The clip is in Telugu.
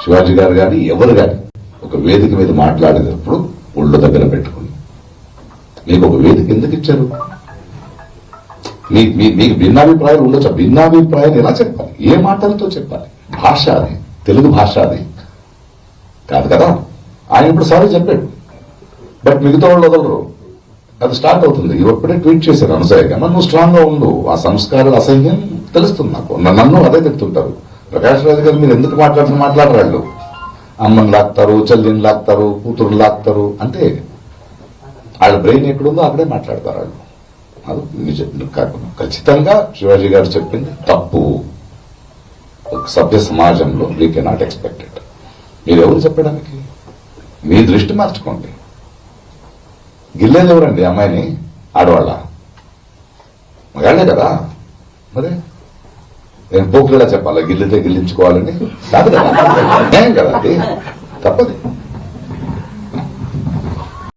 శివాజీ గారు కానీ ఎవరు కానీ ఒక వేదిక మీద మాట్లాడేటప్పుడు ఒళ్ళు దగ్గర పెట్టుకుని మీకు ఒక వేదిక ఎందుకు ఇచ్చారు? మీకు భిన్నాభిప్రాయాలు ఉండొచ్చు. భిన్నాభిప్రాయాలు ఎలా చెప్పాలి? ఏ మాటలతో చెప్పాలి? భాష అది, తెలుగు భాష అది కాదు కదా. ఆయన ఇప్పుడు సారీ చెప్పాడు, బట్ మిగతా వాళ్ళు వదలరు. అది స్టార్ట్ అవుతుంది. ఇప్పుడే ట్వీట్ చేశారు అనసూయగా, నువ్వు స్ట్రాంగ్ గా ఉండు, ఆ సంస్కారాల అసహ్యం తెలుస్తుంది నాకు. నన్ను అదే చెప్తుంటారు. ప్రకాష్ రాజు గారు మీరు ఎందుకు మాట్లాడరాళ్ళు? అమ్మని లాక్తారు, చెల్లిని లాక్తారు, కూతురు లాక్తారు, అంటే వాళ్ళ బ్రెయిన్ ఎక్కడుందో అక్కడే మాట్లాడతారు వాళ్ళు. అది ఖచ్చితంగా శివాజీ గారు చెప్పింది తప్పు. ఒక సభ్య సమాజంలో వీ కెనాట్ ఎక్స్పెక్ట్ ఇట్. మీరు ఎవరు చెప్పడానికి? మీ దృష్టి మార్చుకోండి. గిల్లేది ఎవరండి అమ్మాయిని? ఆడవాళ్ళ? మగాళ్లే కదా. మరి నేను పోకులా చెప్పాలా గిల్లితే గిల్లించుకోవాలని? కాదు కదా, ఏం కదా, అది తప్పది.